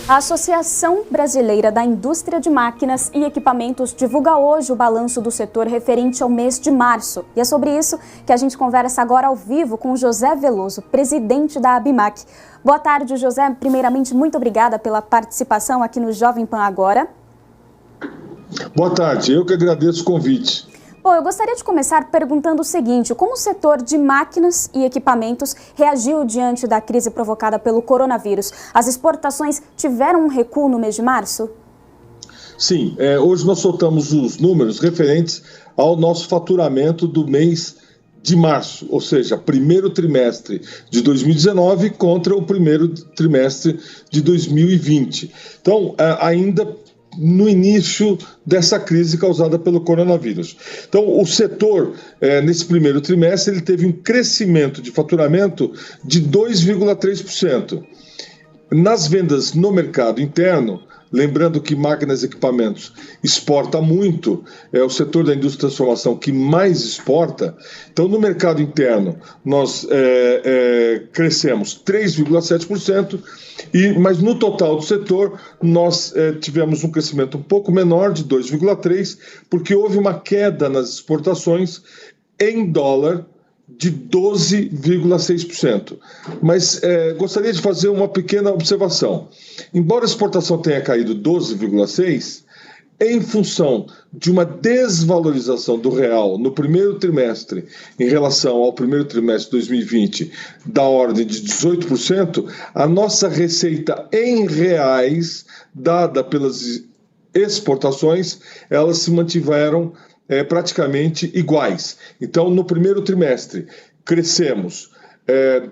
A Associação Brasileira da Indústria de Máquinas e Equipamentos divulga hoje o balanço do setor referente ao mês de março. E é sobre isso que a gente conversa agora ao vivo com José Veloso, presidente da ABIMAQ. Boa tarde, José. Primeiramente, muito obrigada pela participação aqui no Jovem Pan Agora. Boa tarde, eu que agradeço o convite. Bom, eu gostaria de começar perguntando o seguinte: como o setor de máquinas e equipamentos reagiu diante da crise provocada pelo coronavírus? As exportações tiveram um recuo no mês de março? Sim, hoje nós soltamos os números referentes ao nosso faturamento do mês de março, ou seja, primeiro trimestre de 2019 contra o primeiro trimestre de 2020. Então, ainda no início dessa crise causada pelo coronavírus. Então, o setor, nesse primeiro trimestre, ele teve um crescimento de faturamento de 2,3%. Nas vendas no mercado interno, lembrando que máquinas e equipamentos exporta muito, é o setor da indústria de transformação que mais exporta. Então, no mercado interno, nós crescemos 3,7%, mas no total do setor, nós tivemos um crescimento um pouco menor, de 2,3%, porque houve uma queda nas exportações em dólar de 12,6%. Mas gostaria de fazer uma pequena observação. Embora a exportação tenha caído 12,6%, em função de uma desvalorização do real no primeiro trimestre em relação ao primeiro trimestre de 2020 da ordem de 18%, a nossa receita em reais, dada pelas exportações, elas se mantiveram praticamente iguais. Então, no primeiro trimestre, crescemos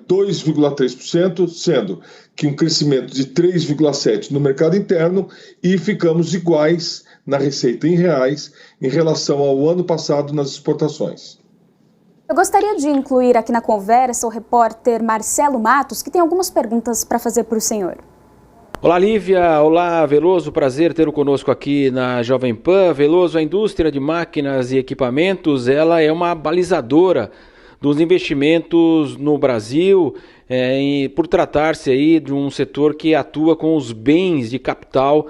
2,3%, sendo que um crescimento de 3,7% no mercado interno, e ficamos iguais na receita em reais em relação ao ano passado nas exportações. Eu gostaria de incluir aqui na conversa o repórter Marcelo Matos, que tem algumas perguntas para fazer para o senhor. Olá, Lívia. Olá, Veloso. Prazer tê-lo conosco aqui na Jovem Pan. Veloso, a indústria de máquinas e equipamentos, ela é uma balizadora dos investimentos no Brasil, por tratar-se aí de um setor que atua com os bens de capital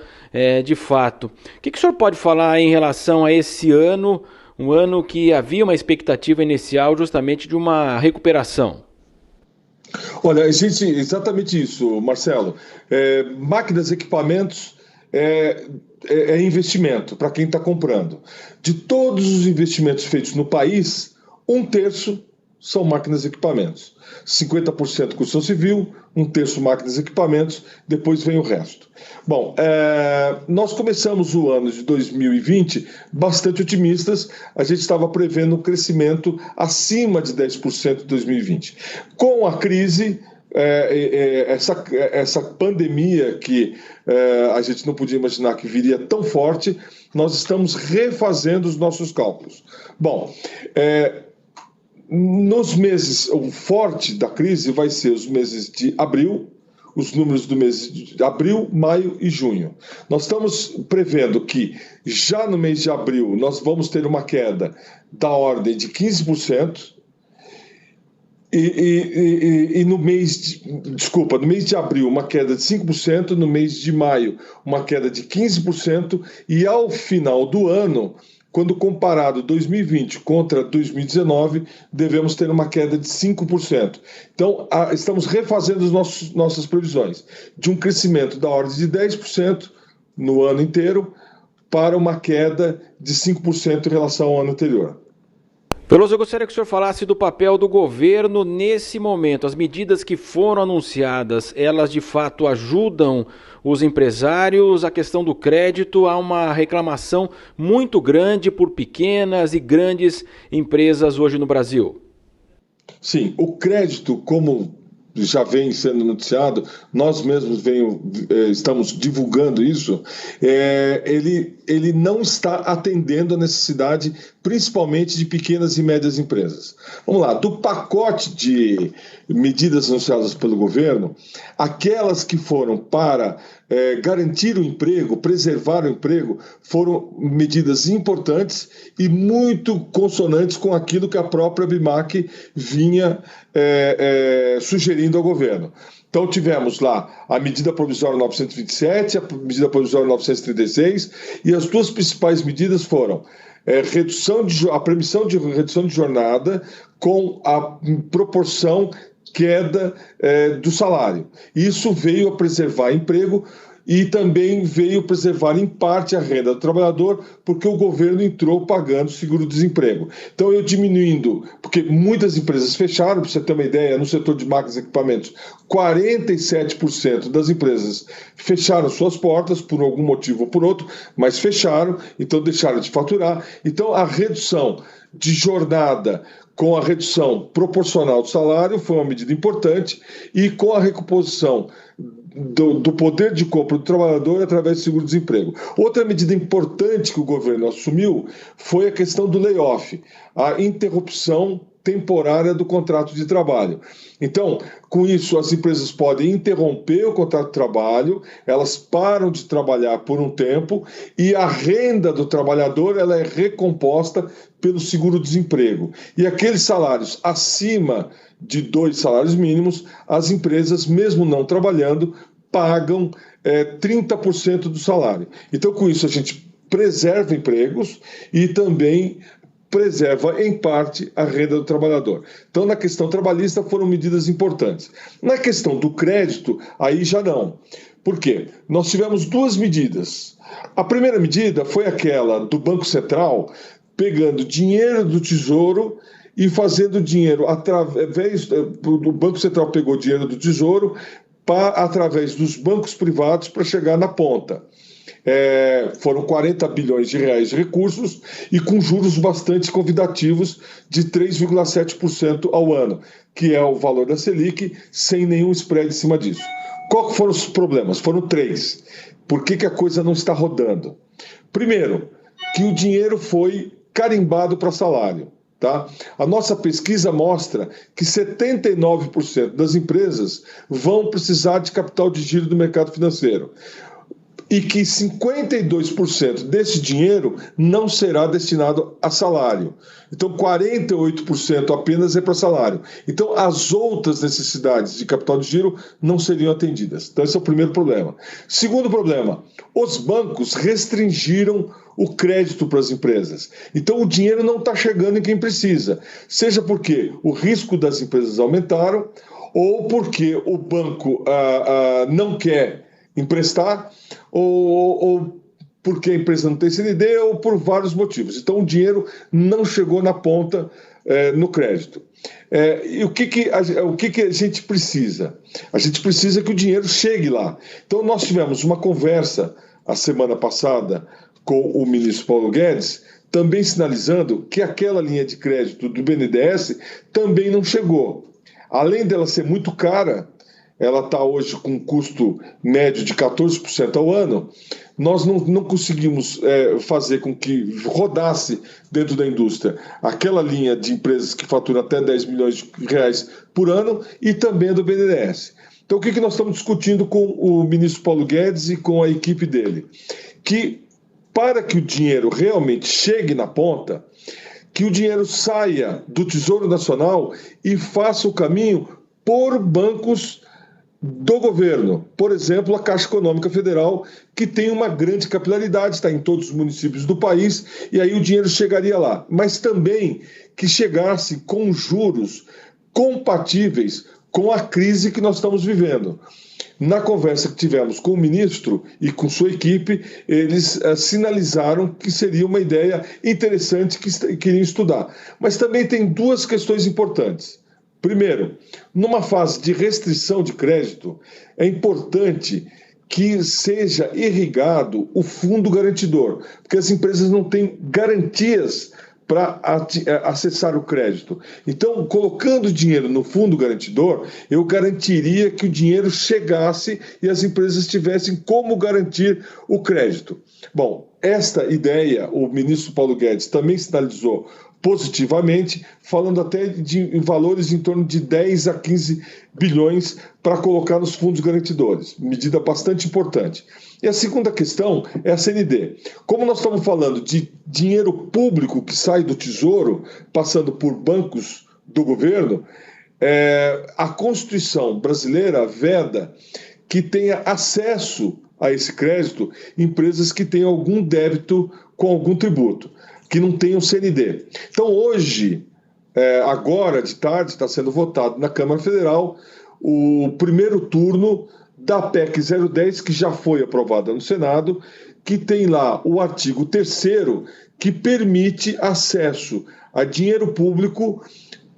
de fato. O que o senhor pode falar em relação a esse ano, um ano que havia uma expectativa inicial justamente de uma recuperação? Olha, exatamente isso, Marcelo. Máquinas e equipamentos é investimento para quem está comprando. De todos os investimentos feitos no país, 1/3 são máquinas e equipamentos. 50% construção civil, 1/3 máquinas e equipamentos, depois vem o resto. Bom, nós começamos o ano de 2020 bastante otimistas. A gente estava prevendo um crescimento acima de 10% em 2020. Com a crise, essa pandemia que a gente não podia imaginar que viria tão forte, nós estamos refazendo os nossos cálculos. Bom, nos meses, o forte da crise vai ser os meses de abril, os números do mês de abril, maio e junho. Nós estamos prevendo que já no mês de abril nós vamos ter uma queda da ordem de 15%, e no mês de abril uma queda de 5%, no mês de maio uma queda de 15%, e ao final do ano, quando comparado 2020 contra 2019, devemos ter uma queda de 5%. Então, estamos refazendo as nossas previsões de um crescimento da ordem de 10% no ano inteiro para uma queda de 5% em relação ao ano anterior. Veloso, eu gostaria que o senhor falasse do papel do governo nesse momento. As medidas que foram anunciadas, elas de fato ajudam os empresários? A questão do crédito, há uma reclamação muito grande por pequenas e grandes empresas hoje no Brasil. Sim, o crédito, como já vem sendo noticiado, nós mesmos estamos divulgando isso, ele não está atendendo a necessidade principalmente de pequenas e médias empresas. Vamos lá, do pacote de medidas anunciadas pelo governo, aquelas que foram para garantir o emprego, preservar o emprego, foram medidas importantes e muito consonantes com aquilo que a própria BIMAC vinha sugerindo ao governo. Então tivemos lá a medida provisória 927, a medida provisória 936, e as duas principais medidas foram a permissão de redução de jornada com a proporção queda do salário. Isso veio a preservar emprego e também veio preservar, em parte, a renda do trabalhador, porque o governo entrou pagando seguro-desemprego. Então, eu diminuindo, porque muitas empresas fecharam, para você ter uma ideia, no setor de máquinas e equipamentos, 47% das empresas fecharam suas portas, por algum motivo ou por outro, mas fecharam, então deixaram de faturar. Então, a redução de jornada com a redução proporcional do salário foi uma medida importante, e com a recomposição do poder de compra do trabalhador através do seguro-desemprego. Outra medida importante que o governo assumiu foi a questão do layoff, a interrupção temporária do contrato de trabalho. Então, com isso, as empresas podem interromper o contrato de trabalho, elas param de trabalhar por um tempo e a renda do trabalhador ela é recomposta pelo seguro-desemprego. E aqueles salários acima de 2 salários mínimos, as empresas, mesmo não trabalhando, pagam 30% do salário. Então, com isso, a gente preserva empregos e também preserva, em parte, a renda do trabalhador. Então, na questão trabalhista, foram medidas importantes. Na questão do crédito, aí já não. Por quê? Nós tivemos 2 medidas. A primeira medida foi aquela do Banco Central pegando dinheiro do Tesouro e fazendo dinheiro através do Banco Central pegou dinheiro do Tesouro através dos bancos privados para chegar na ponta. Foram 40 bilhões de reais de recursos e com juros bastante convidativos de 3,7% ao ano, que é o valor da Selic, sem nenhum spread em cima disso. Qual foram os problemas? Foram 3. Por que a coisa não está rodando? Primeiro, que o dinheiro foi carimbado para salário. Tá? A nossa pesquisa mostra que 79% das empresas vão precisar de capital de giro do mercado financeiro e que 52% desse dinheiro não será destinado a salário. Então, 48% apenas é para salário. Então, as outras necessidades de capital de giro não seriam atendidas. Então, esse é o primeiro problema. Segundo problema, os bancos restringiram o crédito para as empresas. Então, o dinheiro não está chegando em quem precisa, seja porque o risco das empresas aumentaram ou porque o banco não quer emprestar ou porque a empresa não tem CND ou por vários motivos. Então, o dinheiro não chegou na ponta no crédito. E o que a gente precisa? A gente precisa que o dinheiro chegue lá. Então, nós tivemos uma conversa a semana passada com o ministro Paulo Guedes, também sinalizando que aquela linha de crédito do BNDES também não chegou. Além dela ser muito cara, ela está hoje com um custo médio de 14% ao ano, nós não conseguimos fazer com que rodasse dentro da indústria aquela linha de empresas que faturam até 10 milhões de reais por ano e também a do BNDES. Então, o que nós estamos discutindo com o ministro Paulo Guedes e com a equipe dele? Que para que o dinheiro realmente chegue na ponta, que o dinheiro saia do Tesouro Nacional e faça o caminho por bancos do governo. Por exemplo, a Caixa Econômica Federal, que tem uma grande capilaridade, está em todos os municípios do país, e aí o dinheiro chegaria lá. Mas também que chegasse com juros compatíveis com a crise que nós estamos vivendo. Na conversa que tivemos com o ministro e com sua equipe, eles sinalizaram que seria uma ideia interessante que queriam estudar. Mas também tem 2 questões importantes. Primeiro, numa fase de restrição de crédito, é importante que seja irrigado o fundo garantidor, porque as empresas não têm garantias para acessar o crédito. Então, colocando dinheiro no fundo garantidor, eu garantiria que o dinheiro chegasse e as empresas tivessem como garantir o crédito. Bom, esta ideia o ministro Paulo Guedes também sinalizou positivamente, falando até de valores em torno de 10 a 15 bilhões para colocar nos fundos garantidores, medida bastante importante. E a segunda questão é a CND. Como nós estamos falando de dinheiro público que sai do Tesouro, passando por bancos do governo, a Constituição brasileira veda que tenha acesso a esse crédito empresas que tenham algum débito com algum tributo, que não tenham CND. Então, hoje, agora de tarde, está sendo votado na Câmara Federal o primeiro turno da PEC 010, que já foi aprovada no Senado, que tem lá o artigo 3º, que permite acesso a dinheiro público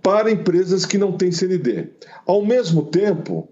para empresas que não têm CND. Ao mesmo tempo,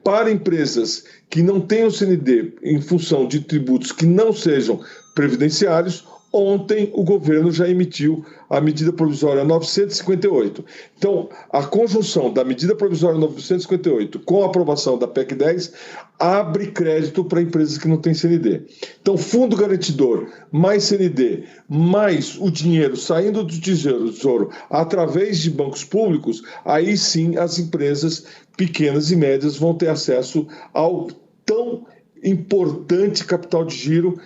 para empresas que não tenham CND em função de tributos que não sejam previdenciários, ontem o governo já emitiu a medida provisória 958. Então, a conjunção da medida provisória 958 com a aprovação da PEC 10 abre crédito para empresas que não têm CND. Então, fundo garantidor mais CND, mais o dinheiro saindo do Tesouro através de bancos públicos, aí sim as empresas pequenas e médias vão ter acesso ao tão importante capital de giro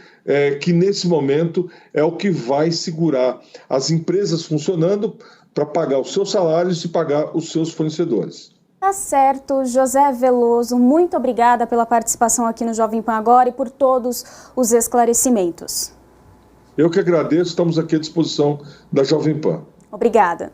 que nesse momento é o que vai segurar as empresas funcionando para pagar os seus salários e pagar os seus fornecedores. Tá certo, José Veloso, muito obrigada pela participação aqui no Jovem Pan Agora e por todos os esclarecimentos. Eu que agradeço, estamos aqui à disposição da Jovem Pan. Obrigada.